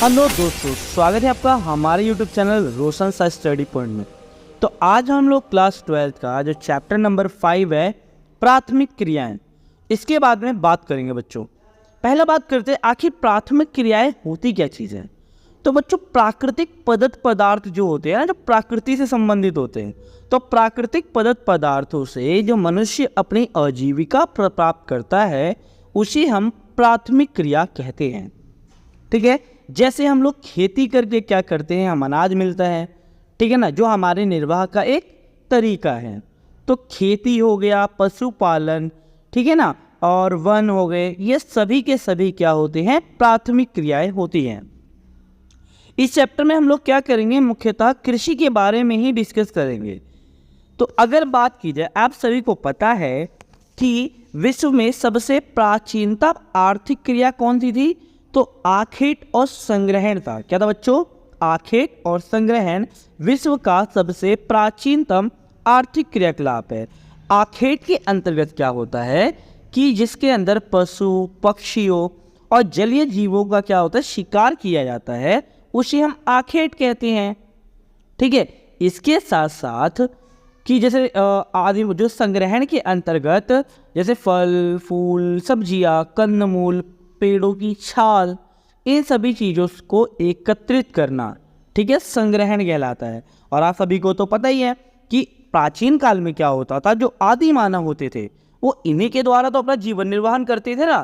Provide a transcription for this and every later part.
Hello दोस्तों, स्वागत है आपका हमारे YouTube चैनल रोशन सा स्टडी पॉइंट में। तो आज हम लोग क्लास 12 का जो चैप्टर नंबर 5 है प्राथमिक क्रियाएं, इसके बारे में बात करेंगे बच्चों। पहला बात करते हैं आखिर प्राथमिक क्रियाएं होती क्या चीज़ है। तो बच्चों प्राकृतिक पदार्थ जो होते हैं ना, जो प्रकृति से संबंधित होते हैं, तो प्राकृतिक पदार्थों से जो मनुष्य अपनी आजीविका प्राप्त करता है उसे हम प्राथमिक क्रिया कहते हैं। ठीक है, जैसे हम लोग खेती करके क्या करते हैं, हम अनाज मिलता है, ठीक है ना, जो हमारे निर्वाह का एक तरीका है। तो खेती हो गया, पशुपालन, ठीक है ना, और वन हो गए, ये सभी के सभी क्या होते हैं, प्राथमिक क्रियाएं होती हैं। इस चैप्टर में हम लोग क्या करेंगे, मुख्यतः कृषि के बारे में ही डिस्कस करेंगे। तो अगर बात की जाए, आप सभी को पता है कि विश्व में सबसे प्राचीनतम आर्थिक क्रिया कौन सी थी, तो आखेट और संग्रहण था। क्या था बच्चों, आखेट और संग्रहण विश्व का सबसे प्राचीनतम आर्थिक क्रियाकलाप है। आखेट के अंतर्गत क्या होता है कि जिसके अंदर पशु पक्षियों और जलीय जीवों का क्या होता है, शिकार किया जाता है, उसे हम आखेट कहते हैं। ठीक है, इसके साथ साथ कि जैसे आदि जो संग्रहण के अंतर्गत जैसे फल फूल सब्जियां कंदमूल पेड़ों की छाल, इन सभी चीज़ों को एकत्रित करना, ठीक है, संग्रहण कहलाता है। और आप सभी को तो पता ही है कि प्राचीन काल में क्या होता था, जो आदि मानव होते थे वो इन्हीं के द्वारा तो अपना जीवन निर्वाहन करते थे ना।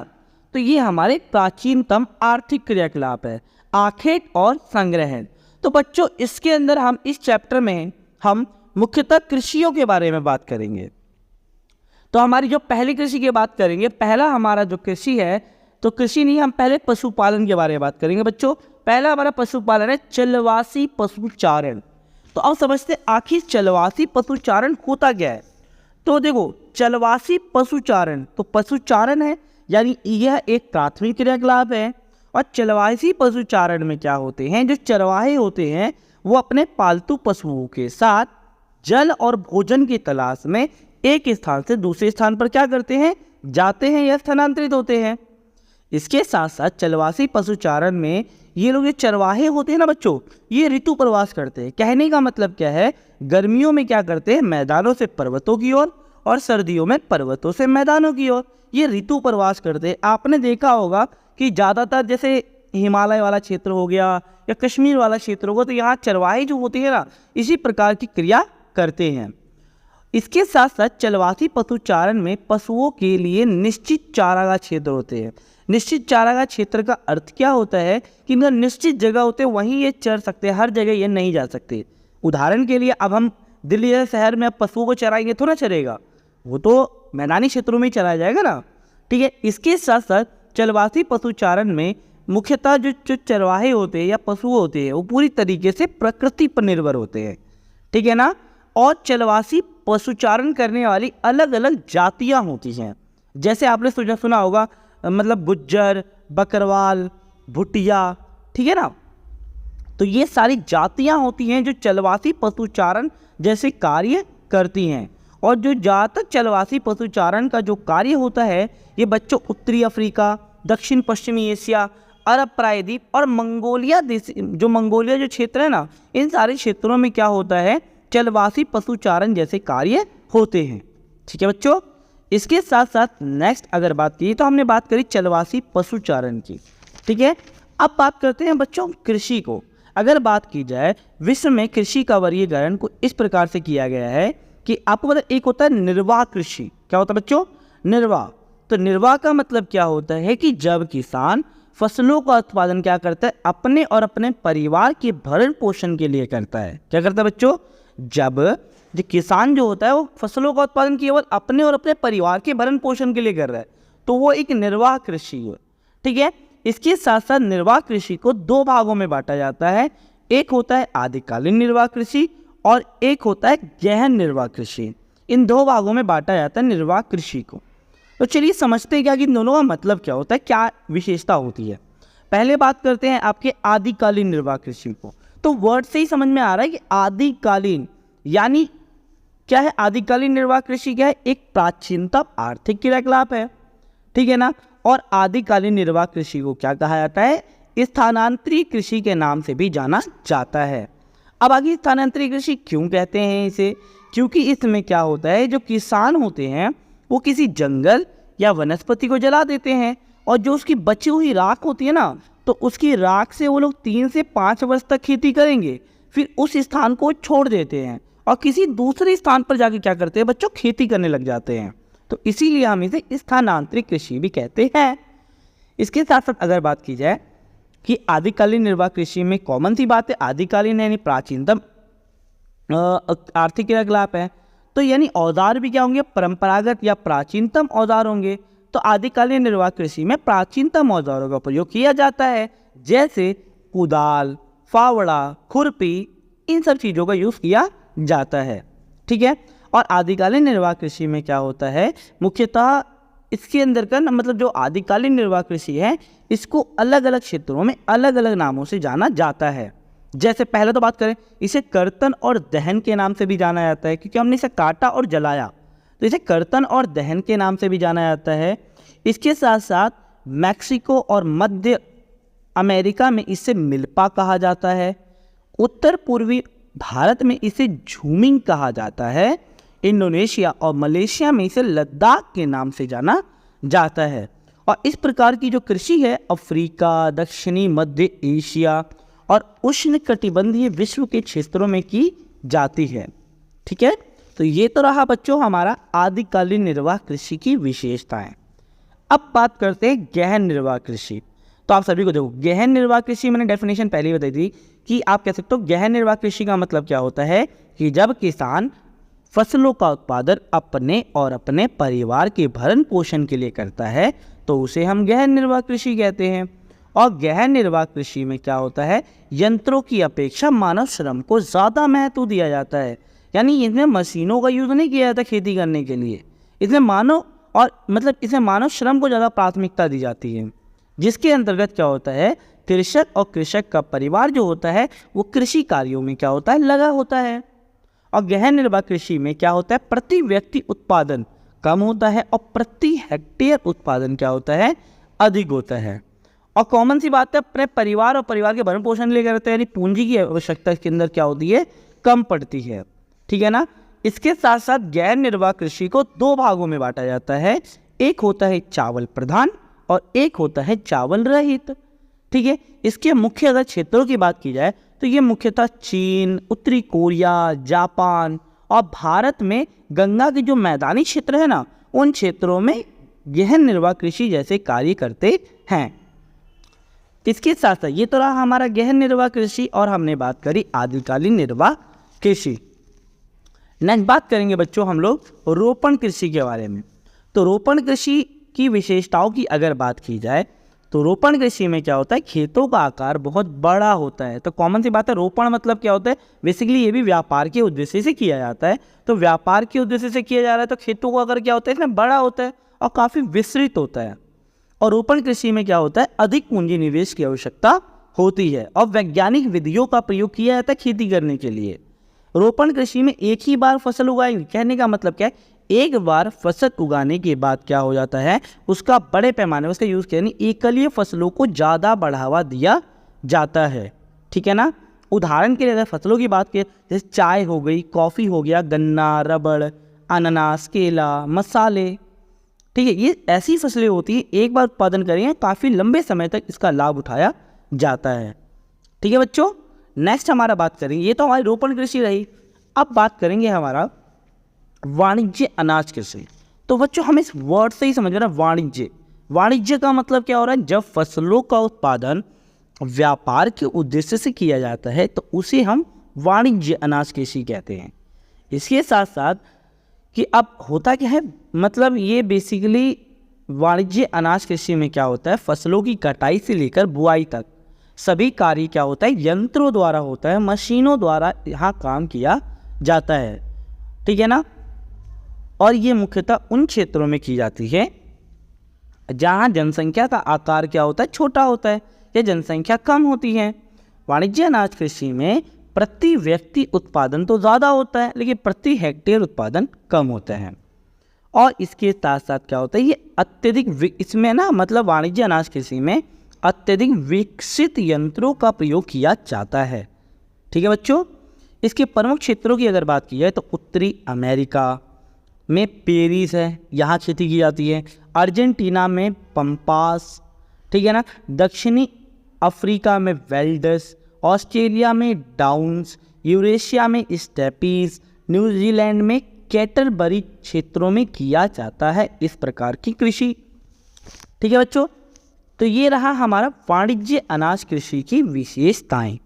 तो ये हमारे प्राचीनतम आर्थिक क्रियाकलाप है, आखेट और संग्रहण। तो बच्चों इसके अंदर हम इस चैप्टर में हम मुख्यतः कृषियों के बारे में बात करेंगे। तो हमारी जो पहली कृषि की बात करेंगे, पहला हमारा जो कृषि है, तो कृषि नहीं, हम पहले पशुपालन के बारे में बात करेंगे बच्चों। पहला हमारा पशुपालन है चलवासी पशुचारण। तो अब समझते हैं आखिर चलवासी पशुचारण होता क्या है। तो देखो, चलवासी पशुचारण, तो पशुचारण है यानी यह एक प्राथमिक क्रियाकलाप है। और चलवासी पशुचारण में क्या होते हैं, जो चरवाहे होते हैं वो अपने पालतू पशुओं के साथ जल और भोजन की तलाश में एक स्थान से दूसरे स्थान पर क्या करते हैं, जाते हैं या स्थानांतरित होते हैं। इसके साथ साथ चलवासी पशुचारण में ये लोग, ये चरवाहे होते हैं ना बच्चों, ये ऋतु प्रवास करते हैं। कहने का मतलब क्या है, गर्मियों में क्या करते हैं, मैदानों से पर्वतों की ओर, और सर्दियों में पर्वतों से मैदानों की ओर, ये ऋतु प्रवास करते हैं। आपने देखा होगा कि ज़्यादातर जैसे हिमालय वाला क्षेत्र हो गया या कश्मीर वाला क्षेत्र होगा, तो यहाँ चरवाहे जो होते हैं ना, इसी प्रकार की क्रिया करते हैं। इसके साथ साथ चलवासी पशुचारण में पशुओं के लिए निश्चित चारागाह क्षेत्र होते हैं। निश्चित चारागाह क्षेत्र का अर्थ क्या होता है कि इनका निश्चित जगह होते हैं, वहीं ये चर सकते हैं, हर जगह ये नहीं जा सकते। उदाहरण के लिए अब हम दिल्ली जैसे शहर में अब पशुओं को चराएंगे तो ना चरेगा, वो तो मैदानी क्षेत्रों में ही चराया जाएगा ना। ठीक है, इसके साथ साथ चलवासी पशुचारण में मुख्यतः जो चरवाहे होते हैं या पशु होते हैं वो पूरी तरीके से प्रकृति पर निर्भर होते हैं। ठीक है ना, और चलवासी पशुचारण करने वाली अलग अलग जातियाँ होती हैं। जैसे आपने सुना होगा, मतलब गुज्जर, बकरवाल, भुटिया, ठीक है ना। तो ये सारी जातियां होती हैं जो चलवासी पशुचारण जैसे कार्य करती हैं। और जो ज़्यादातर चलवासी पशुचारण का जो कार्य होता है, ये बच्चों उत्तरी अफ्रीका, दक्षिण पश्चिमी एशिया, अरब प्रायद्वीप और मंगोलिया जो क्षेत्र है ना, इन सारे क्षेत्रों में क्या होता है, चलवासी पशुचारण जैसे कार्य होते हैं। ठीक है बच्चों, इसके साथ साथ नेक्स्ट अगर बात की, तो हमने बात करी चलवासी पशुचारण की। ठीक है, अब बात करते हैं बच्चों कृषि को। अगर बात की जाए, विश्व में कृषि का वर्गीकरण को इस प्रकार से किया गया है कि आपको पता, एक होता है निर्वाह कृषि। क्या होता है बच्चों, निर्वाह। तो निर्वाह का मतलब क्या होता है कि जब किसान फसलों का उत्पादन क्या करता है, अपने और अपने परिवार के भरण पोषण के लिए करता है। क्या करता है बच्चों, जब जो किसान जो होता है वो फसलों का उत्पादन केवल अपने और अपने परिवार के भरण पोषण के लिए कर रहा है, तो वो एक निर्वाह कृषि है। ठीक है, इसके साथ साथ निर्वाह कृषि को दो भागों में बांटा जाता है। एक होता है आदिकालीन निर्वाह कृषि और एक होता है गहन निर्वाह कृषि। इन दो भागों में बांटा जाता है निर्वाह कृषि को। तो चलिए समझते हैं क्या कि इन दोनों का मतलब क्या होता है, क्या विशेषता होती है। पहले बात करते हैं आपके आदिकालीन निर्वाह कृषि को। तो वर्ड से ही समझ में आ रहा है कि आदिकालीन यानी क्या है, आदिकालीन निर्वाह कृषि क्या है, एक प्राचीनतम आर्थिक क्रियाकलाप है। ठीक है ना, और आदिकालीन निर्वाह कृषि को क्या कहा जाता है, स्थानांतरित कृषि के नाम से भी जाना जाता है। अब आगे स्थानांतरित कृषि क्यों कहते हैं इसे? क्योंकि इसमें क्या होता है, जो किसान होते हैं वो किसी जंगल या वनस्पति को जला देते हैं और जो उसकी बची हुई राख होती है ना, तो उसकी राख से वो लोग 3 से 5 वर्ष तक खेती करेंगे, फिर उस स्थान को छोड़ देते हैं और किसी दूसरे स्थान पर जाके क्या करते हैं बच्चों, खेती करने लग जाते हैं। तो इसीलिए हम इसे स्थानांतरित कृषि भी कहते हैं। इसके साथ साथ अगर बात की जाए कि आदिकालीन निर्वाह कृषि में कॉमन सी बात है, आदिकालीन यानी प्राचीनतम आर्थिक क्रियाकलाप है, तो यानी औजार भी क्या होंगे, परंपरागत या प्राचीनतम औजार होंगे। तो आदिकालीन निर्वाह कृषि में प्राचीनतम औजारों का प्रयोग किया जाता है, जैसे कुदाल, फावड़ा, खुरपी, इन सब चीज़ों का यूज़ किया जाता है। ठीक है। और आदिकालीन निर्वाह कृषि में क्या होता है, मुख्यतः इसके अंदर का मतलब जो आदिकालीन निर्वाह कृषि है, इसको अलग अलग क्षेत्रों में अलग अलग नामों से जाना जाता है। जैसे पहले तो बात करें, इसे कर्तन और दहन के नाम से भी जाना जाता है, क्योंकि हमने इसे काटा और जलाया, तो इसे कर्तन और दहन के नाम से भी जाना जाता है। इसके साथ साथ मैक्सिको और मध्य अमेरिका में इसे मिल्पा कहा जाता है। उत्तर पूर्वी भारत में इसे झूमिंग कहा जाता है। इंडोनेशिया और मलेशिया में इसे लद्दाख के नाम से जाना जाता है। और इस प्रकार की जो कृषि है अफ्रीका, दक्षिणी मध्य एशिया और उष्णकटिबंधीय विश्व के क्षेत्रों में की जाती है। ठीक है। तो ये तो रहा बच्चों हमारा आदिकालीन निर्वाह कृषि की विशेषताएं। अब बात करते हैं गहन निर्वाह कृषि। तो आप सभी को देखो, गहन निर्वाह कृषि मैंने डेफिनेशन पहले ही बताई थी कि आप कह सकते हो गहन निर्वाह कृषि का मतलब क्या होता है कि जब किसान फसलों का उत्पादन अपने और अपने परिवार के भरण पोषण के लिए करता है, तो उसे हम गहन निर्वाह कृषि कहते हैं। और गहन निर्वाह कृषि में क्या होता है, यंत्रों की अपेक्षा मानव श्रम को ज़्यादा महत्व दिया जाता है। यानी इसमें मशीनों का यूज़ नहीं किया जाता खेती करने के लिए, इसमें मानव श्रम को ज़्यादा प्राथमिकता दी जाती है। जिसके अंतर्गत क्या होता है, कृषक और कृषक का परिवार जो होता है वो कृषि कार्यों में क्या होता है, लगा होता है। और गहन निर्वाह कृषि में क्या होता है, प्रति व्यक्ति उत्पादन कम होता है और प्रति हेक्टेयर उत्पादन क्या होता है, अधिक होता है। और कॉमन सी बात है, अपने परिवार और परिवार के भरण पोषण लिए करते हैं, यानी पूंजी की आवश्यकता इसके अंदर क्या होती है, कम पड़ती है। ठीक है ना। इसके साथ साथ गहन निर्वाह कृषि को 2 भागों में बांटा जाता है, एक होता है चावल प्रधान और एक होता है चावल रहित। ठीक है। इसके मुख्य अगर क्षेत्रों की बात की जाए तो ये मुख्यतः चीन, उत्तरी कोरिया, जापान और भारत में गंगा के जो मैदानी क्षेत्र है ना, उन क्षेत्रों में गहन निर्वाह कृषि जैसे कार्य करते हैं। इसके साथ साथ ये तो रहा हमारा गहन निर्वाह कृषि और हमने बात करी आदिकालीन निर्वाह कृषि। नेक्स्ट बात करेंगे बच्चों हम लोग रोपण कृषि के बारे में। तो रोपण कृषि की विशेषताओं की अगर बात की जाए तो रोपण कृषि में क्या होता है, खेतों का आकार बहुत बड़ा होता है। तो कॉमन सी बात है, रोपण मतलब क्या होता है, बेसिकली ये भी व्यापार के उद्देश्य से किया जाता है। तो व्यापार के उद्देश्य से किया जा रहा है तो खेतों का आकार क्या होता है, इसमें बड़ा होता है और काफ़ी विस्तृत होता है। और रोपण कृषि में क्या होता है, अधिक पूंजी निवेश की आवश्यकता होती है और वैज्ञानिक विधियों का प्रयोग किया जाता है खेती करने के लिए। रोपण कृषि में एक ही बार फसल उगाएंगे, कहने का मतलब क्या है, एक बार फसल उगाने के बाद क्या हो जाता है, उसका बड़े पैमाने पर उसका यूज़ किया, यानी एकलीय फसलों को ज़्यादा बढ़ावा दिया जाता है। ठीक है ना। उदाहरण के लिए अगर फसलों की बात करें, जैसे चाय हो गई, कॉफ़ी हो गया, गन्ना, रबड़, अनानास, केला, मसाले। ठीक है। ये ऐसी फसलें होती हैं एक बार उत्पादन करेंगे, काफ़ी लंबे समय तक इसका लाभ उठाया जाता है। ठीक है बच्चों। नेक्स्ट हमारा बात करेंगे, ये तो हमारी रोपण कृषि रही। अब बात करेंगे हमारा वाणिज्य अनाज कृषि। तो बच्चों हमें इस वर्ड से ही समझना, वाणिज्य का मतलब क्या हो रहा है, जब फसलों का उत्पादन व्यापार के उद्देश्य से किया जाता है तो उसे हम वाणिज्य अनाज कृषि कहते हैं। इसके साथ साथ कि अब होता क्या है, मतलब ये बेसिकली वाणिज्य अनाज कृषि में क्या होता है, फसलों की कटाई से लेकर बुआई तक सभी कार्य क्या होता है, यंत्रों द्वारा होता है, मशीनों द्वारा यहाँ काम किया जाता है। ठीक है ना। और ये मुख्यतः उन क्षेत्रों में की जाती है जहाँ जनसंख्या का आकार क्या होता है, छोटा होता है या जनसंख्या कम होती है। वाणिज्य अनाज कृषि में प्रति व्यक्ति उत्पादन तो ज़्यादा होता है लेकिन प्रति हेक्टेयर उत्पादन कम होता है। और इसके साथ साथ क्या होता है, ये अत्यधिक इसमें ना मतलब वाणिज्य अनाज कृषि में अत्यधिक विकसित यंत्रों का प्रयोग किया जाता है। ठीक है बच्चों, इसके प्रमुख क्षेत्रों की अगर बात की जाए तो उत्तरी अमेरिका में पेरिस है, यहाँ खेती की जाती है। अर्जेंटीना में पंपास, ठीक है ना। दक्षिणी अफ्रीका में वेल्डस, ऑस्ट्रेलिया में डाउन्स, यूरेशिया में स्टेपीज, न्यूजीलैंड में कैटरबरी क्षेत्रों में किया जाता है इस प्रकार की कृषि। ठीक है बच्चों, तो ये रहा हमारा वाणिज्य अनाज कृषि की विशेषताएं।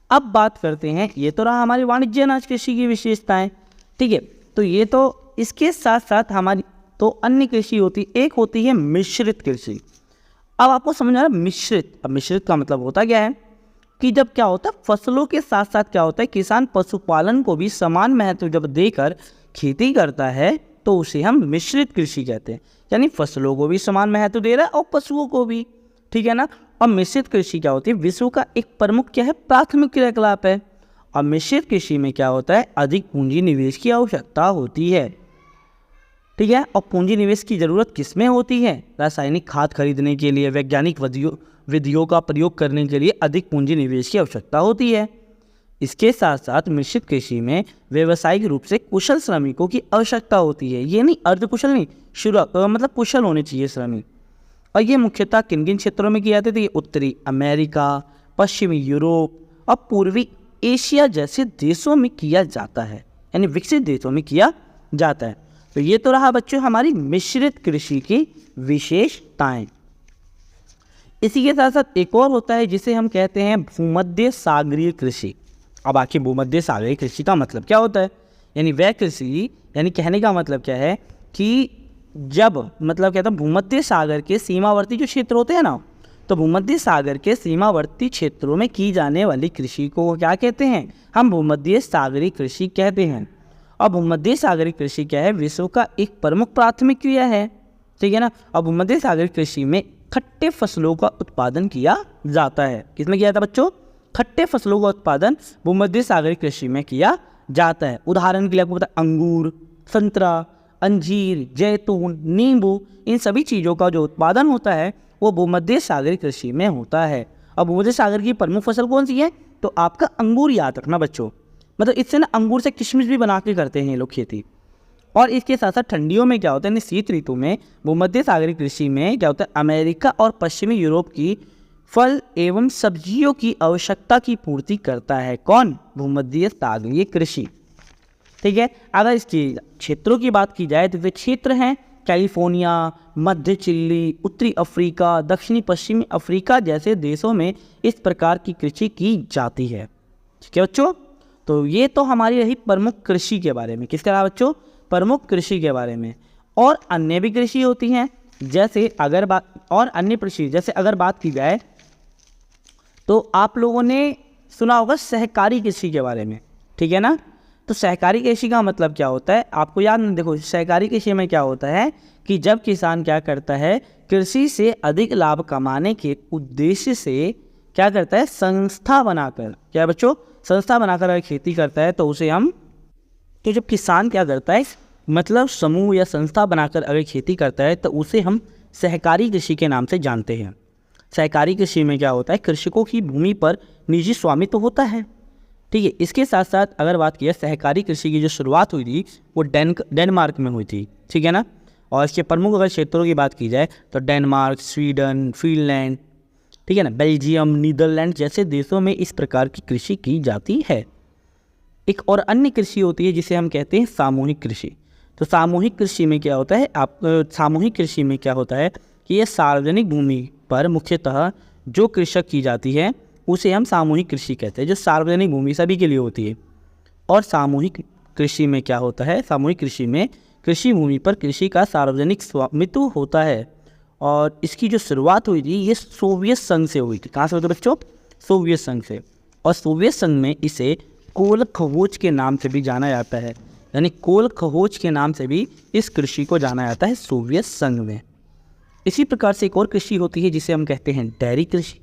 अब बात करते हैं, ये तो रहा हमारी वाणिज्य अनाज कृषि की विशेषताएं। ठीक है, तो ये तो इसके साथ साथ हमारी तो अन्य कृषि होती, एक होती है मिश्रित कृषि। अब आपको समझ आ रहा है मिश्रित। अब मिश्रित का मतलब होता क्या है कि जब क्या होता है फसलों के साथ साथ क्या होता है किसान पशुपालन को भी समान महत्व जब देकर खेती करता है तो उसे हम मिश्रित कृषि कहते हैं। यानी फसलों को भी समान महत्व दे रहा है और पशुओं को भी, ठीक है ना। और मिश्रित कृषि क्या होती है, विश्व का एक प्रमुख क्या है, प्राथमिक क्रियाकलाप है। और मिश्रित कृषि में क्या होता है, अधिक पूंजी निवेश की आवश्यकता होती है। ठीक है, और पूंजी निवेश की ज़रूरत किसमें होती है, रासायनिक खाद खरीदने के लिए, वैज्ञानिक विधियों का प्रयोग करने के लिए अधिक पूंजी निवेश की आवश्यकता होती है। इसके साथ साथ मिश्रित कृषि में व्यावसायिक रूप से कुशल श्रमिकों की आवश्यकता होती है। ये नहीं अर्धकुशल नहीं, मतलब कुशल होने चाहिए श्रमिक। और ये मुख्यतः किन किन क्षेत्रों में किए जाते थे, उत्तरी अमेरिका, पश्चिमी यूरोप और पूर्वी एशिया जैसे देशों में किया जाता है, यानी विकसित देशों में किया जाता है। तो ये तो रहा बच्चों हमारी मिश्रित कृषि की विशेषताएं। इसी के साथ साथ एक और होता है जिसे हम कहते हैं भूमध्य सागरीय कृषि। अब आखिर भूमध्य सागरीय कृषि का मतलब क्या होता है, यानी वह कृषि, यानी कहने का मतलब क्या है कि जब मतलब क्या था भूमध्य सागर के सीमावर्ती जो क्षेत्र होते हैं ना, तो भूमध्य सागर के सीमावर्ती क्षेत्रों में की जाने वाली कृषि को क्या कहते हैं, हम भूमध्य सागरीय कृषि कहते हैं। और भूमध्य सागरीय कृषि क्या है, विश्व का एक प्रमुख प्राथमिक क्रिया है। ठीक है ना। और भूमध्य सागरीय कृषि में खट्टे फसलों का उत्पादन किया जाता है। किसमें किया जाता है बच्चों, खट्टे फसलों का उत्पादन भूमध्य सागरीय कृषि में किया जाता है। उदाहरण के लिए आपको पता है अंगूर, संतरा, अंजीर, जैतून, नींबू, इन सभी चीज़ों का जो उत्पादन होता है वो भूमध्य सागरीय कृषि में होता है। अब भूमध्य सागर की प्रमुख फसल कौन सी है, तो आपका अंगूर याद रखना बच्चों। मतलब इससे ना अंगूर से किशमिश भी बना के करते हैं ये लोग खेती। और इसके साथ साथ ठंडियों में क्या होता है, शीत ऋतु में भूमध्य सागरीय कृषि में क्या होता है, अमेरिका और पश्चिमी यूरोप की फल एवं सब्जियों की आवश्यकता की पूर्ति करता है। कौन, भूमध्य सागरीय कृषि। ठीक है। अगर इसकी क्षेत्रों की बात की जाए तो वे क्षेत्र हैं कैलिफोर्निया, मध्य चिली, उत्तरी अफ्रीका, दक्षिणी पश्चिमी अफ्रीका जैसे देशों में इस प्रकार की कृषि की जाती है। ठीक है बच्चों, तो ये तो हमारी रही प्रमुख कृषि के बारे में। किसके अलावा बच्चों, प्रमुख कृषि के बारे में। और अन्य भी कृषि होती हैं, जैसे अगर बात और अन्य कृषि जैसे अगर बात की जाए तो आप लोगों ने सुना होगा सहकारी कृषि के बारे में। ठीक है ना। तो सहकारी कृषि का मतलब क्या होता है, आपको याद नहीं, देखो सहकारी कृषि में क्या होता है कि जब किसान क्या करता है, कृषि से अधिक लाभ कमाने के उद्देश्य से क्या करता है, संस्था बनाकर, क्या बच्चों, संस्था बनाकर अगर खेती करता है तो उसे हम, तो जब किसान क्या करता है मतलब समूह या संस्था बनाकर अगर खेती करता है तो उसे हम सहकारी कृषि के नाम से जानते हैं। सहकारी कृषि में क्या होता है, कृषकों की भूमि पर निजी स्वामित्व होता है। ठीक है। इसके साथ साथ अगर बात की सहकारी कृषि की जो शुरुआत हुई थी वो डेनमार्क में हुई थी। ठीक है ना। और इसके प्रमुख अगर क्षेत्रों की बात की जाए तो डेनमार्क, स्वीडन, फिनलैंड, ठीक है ना, बेल्जियम, नीदरलैंड जैसे देशों में इस प्रकार की कृषि की जाती है। एक और अन्य कृषि होती है जिसे हम कहते हैं सामूहिक कृषि। तो सामूहिक कृषि में क्या होता है, सामूहिक कृषि में क्या होता है कि ये सार्वजनिक भूमि पर मुख्यतः जो कृषक की जाती है उसे हम सामूहिक कृषि कहते हैं, जो सार्वजनिक भूमि सभी के लिए होती है। और सामूहिक कृषि में क्या होता है, सामूहिक कृषि में कृषि भूमि पर कृषि का सार्वजनिक स्वामित्व होता है। और इसकी जो शुरुआत हुई थी ये सोवियत संघ से हुई थी। कहाँ से हुई थी बच्चों, सोवियत संघ से। और सोवियत संघ में इसे कोल खगोज के नाम से भी जाना जाता है, यानी कोल खगोज के नाम से भी इस कृषि को जाना जाता है सोवियत संघ में। इसी प्रकार से एक और कृषि होती है जिसे हम कहते हैं डेयरी कृषि।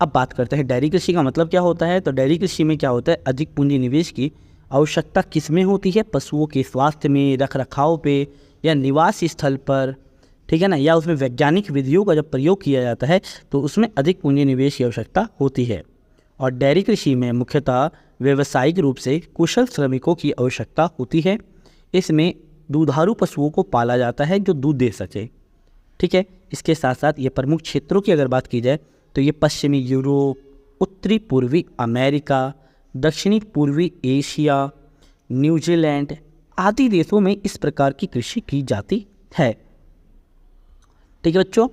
अब बात करते हैं डेयरी कृषि का मतलब क्या होता है। तो डेयरी कृषि में क्या होता है, अधिक पूंजी निवेश की आवश्यकता किस में होती है, पशुओं के स्वास्थ्य में, रख रखाव पे या निवास स्थल पर, ठीक है ना, या उसमें वैज्ञानिक विधियों का जब प्रयोग किया जाता है तो उसमें अधिक पूंजी निवेश की आवश्यकता होती है। और डेयरी कृषि में मुख्यतः व्यावसायिक रूप से कुशल श्रमिकों की आवश्यकता होती है। इसमें दूधारू पशुओं को पाला जाता है जो दूध दे सके। ठीक है, इसके साथ साथ ये प्रमुख क्षेत्रों की अगर बात की जाए तो ये पश्चिमी यूरोप, उत्तरी पूर्वी अमेरिका, दक्षिणी पूर्वी एशिया, न्यूजीलैंड आदि देशों में इस प्रकार की कृषि की जाती है। ठीक है बच्चों,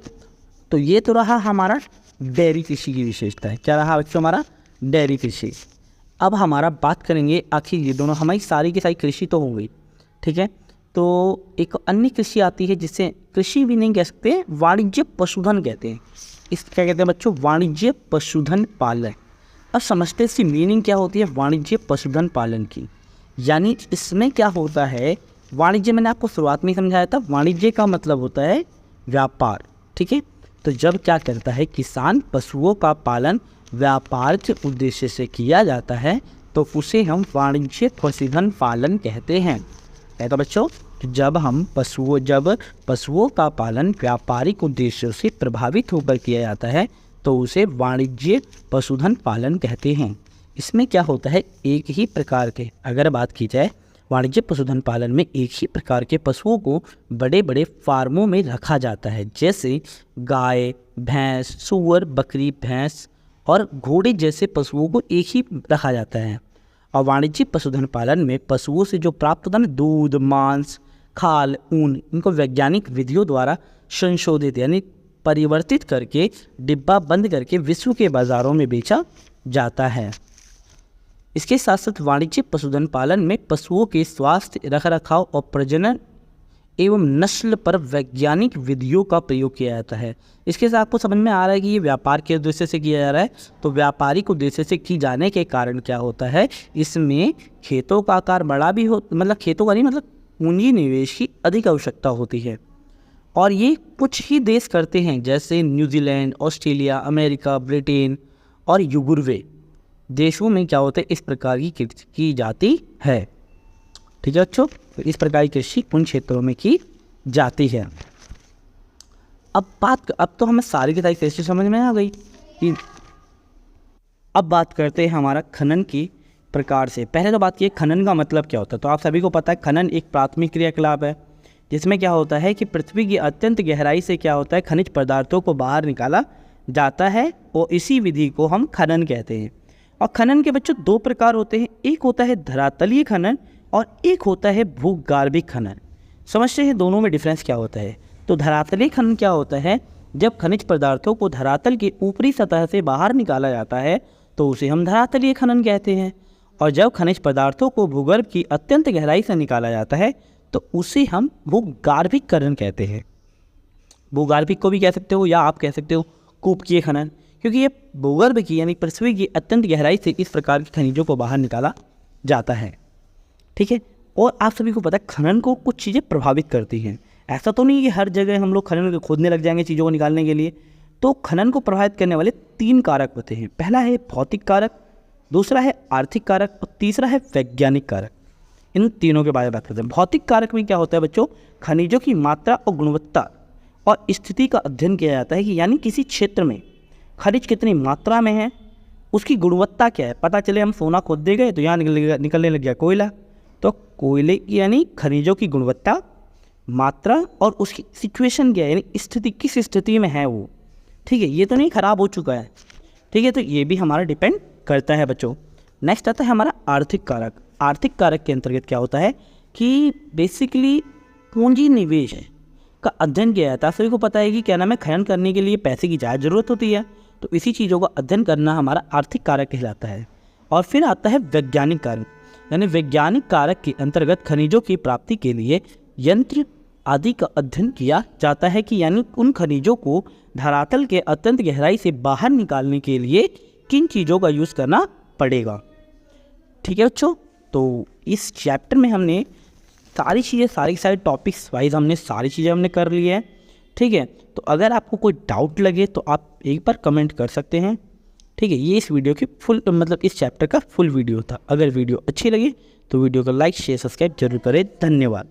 तो ये तो रहा हमारा डेयरी कृषि की विशेषता है। क्या रहा बच्चों हमारा डेयरी कृषि। अब हमारा बात करेंगे, आखिर ये दोनों हमारी सारी की सारी कृषि तो हो गई। ठीक है, तो एक अन्य कृषि आती है जिसे कृषि भी नहीं कह सकते, वाणिज्य पशुधन कहते हैं। इस क्या कहते हैं बच्चों, वाणिज्य पशुधन पालन। अब समझते हैं इसकी मीनिंग क्या होती है वाणिज्य पशुधन पालन की। यानी इसमें क्या होता है, वाणिज्य मैंने आपको शुरुआत में ही समझाया था, वाणिज्य का मतलब होता है व्यापार। ठीक है, तो जब क्या करता है किसान पशुओं का पालन व्यापार के उद्देश्य से किया जाता है तो उसे हम वाणिज्य पशुधन पालन कहते हैं। तो बच्चों जब पशुओं का पालन व्यापारिक उद्देश्यों से प्रभावित होकर किया जाता है तो उसे वाणिज्य पशुधन पालन कहते हैं। इसमें क्या होता है, एक ही प्रकार के, अगर बात की जाए वाणिज्य पशुधन पालन में एक ही प्रकार के पशुओं को बड़े बड़े फार्मों में रखा जाता है, जैसे गाय, भैंस, सूअर, बकरी, भैंस और घोड़े जैसे पशुओं को एक ही रखा जाता है। और वाणिज्यिक पशुधन पालन में पशुओं से जो प्राप्त होता है दूध, मांस, खाल, ऊन, इनको वैज्ञानिक विधियों द्वारा संशोधित यानी परिवर्तित करके डिब्बा बंद करके विश्व के बाज़ारों में बेचा जाता है। इसके साथ साथ वाणिज्यिक पशुधन पालन में पशुओं के स्वास्थ्य, रखरखाव और प्रजनन एवं नस्ल पर वैज्ञानिक विधियों का प्रयोग किया जाता है। इसके साथ आपको समझ में आ रहा है कि ये व्यापार के उद्देश्य से किया जा रहा है, तो व्यापारिक उद्देश्य से की जाने के कारण क्या होता है, इसमें खेतों का आकार बड़ा भी हो, मतलब खेतों का नहीं, मतलब पूंजी निवेश की अधिक आवश्यकता होती है। और ये कुछ ही देश करते हैं, जैसे न्यूजीलैंड, ऑस्ट्रेलिया, अमेरिका, ब्रिटेन और यूरुग्वे देशों में क्या होता है इस प्रकार की कृषि की जाती है। ठीक है बच्चों, तो इस प्रकार की कृषि उन क्षेत्रों में की जाती है। अब तो हमें सारी की सारी कृषि समझ में आ गई कि अब बात करते हैं हमारा खनन की प्रकार से। पहले तो बात की खनन का मतलब क्या होता है, तो आप सभी को पता है खनन एक प्राथमिक क्रियाकलाप है जिसमें क्या होता है कि पृथ्वी की अत्यंत गहराई से क्या होता है खनिज पदार्थों को बाहर निकाला जाता है और इसी विधि को हम खनन कहते हैं। और खनन के बच्चों दो प्रकार होते हैं, एक होता है धरातलीय खनन और एक होता है भूगर्भिक खनन। समझते हैं दोनों में डिफरेंस क्या होता है। तो धरातलीय खनन क्या होता है, जब खनिज पदार्थों को धरातल की ऊपरी सतह से बाहर निकाला जाता है तो उसे हम धरातलीय खनन कहते हैं। और जब खनिज पदार्थों को भूगर्भ की अत्यंत गहराई से निकाला जाता है तो उसे हम भूगर्भिक खनन कहते हैं। भूगर्भिक को भी कह सकते हो या आप कह सकते हो कूपकीय खनन, क्योंकि ये भूगर्भ की यानी पृथ्वी की अत्यंत गहराई से इस प्रकार के खनिजों को बाहर निकाला जाता है। ठीक है, और आप सभी को पता है खनन को कुछ चीज़ें प्रभावित करती हैं। ऐसा तो नहीं कि हर जगह हम लोग खनन खोदने लग जाएंगे चीज़ों को निकालने के लिए। तो खनन को प्रभावित करने वाले 3 कारक होते हैं। पहला है भौतिक कारक, दूसरा है आर्थिक कारक और तीसरा है वैज्ञानिक कारक। इन तीनों के बारे में बात करते हैं। भौतिक कारक में क्या होता है बच्चों, खनिजों की मात्रा और गुणवत्ता और स्थिति का अध्ययन किया जाता है कि यानी किसी क्षेत्र में खनिज कितनी मात्रा में है, उसकी गुणवत्ता क्या है। पता चले हम सोना खोदने गए तो यहाँ निकलने लग गया कोयला, तो कोयले की यानी खनिजों की गुणवत्ता, मात्रा और उसकी सिचुएशन क्या है यानी स्थिति, किस स्थिति में है वो। ठीक है, ये तो नहीं खराब हो चुका है। ठीक है, तो ये भी हमारा डिपेंड करता है बच्चों। नेक्स्ट आता है हमारा आर्थिक कारक। आर्थिक कारक के अंतर्गत क्या होता है कि बेसिकली पूंजी निवेश का अध्ययन किया जाता है। सभी को पता है कि क्या नाम है, खनन करने के लिए पैसे की ज़्यादा ज़रूरत होती है, तो इसी चीज़ों का अध्ययन करना हमारा आर्थिक कारक कहलाता है। और फिर आता है वैज्ञानिक कारक, यानी वैज्ञानिक कारक के अंतर्गत खनिजों की प्राप्ति के लिए यंत्र आदि का अध्ययन किया जाता है कि यानी उन खनिजों को धरातल के अत्यंत गहराई से बाहर निकालने के लिए किन चीज़ों का यूज़ करना पड़ेगा। ठीक है बच्चों, तो इस चैप्टर में हमने सारी चीज़ें सारे टॉपिक्स वाइज हमने सारी चीज़ें हमने कर ली है। ठीक है, तो अगर आपको कोई डाउट लगे तो आप एक बार कमेंट कर सकते हैं। ठीक है, ये इस वीडियो की फुल मतलब इस चैप्टर का फुल वीडियो था। अगर वीडियो अच्छी लगी तो वीडियो को लाइक, शेयर, सब्सक्राइब जरूर करें। धन्यवाद।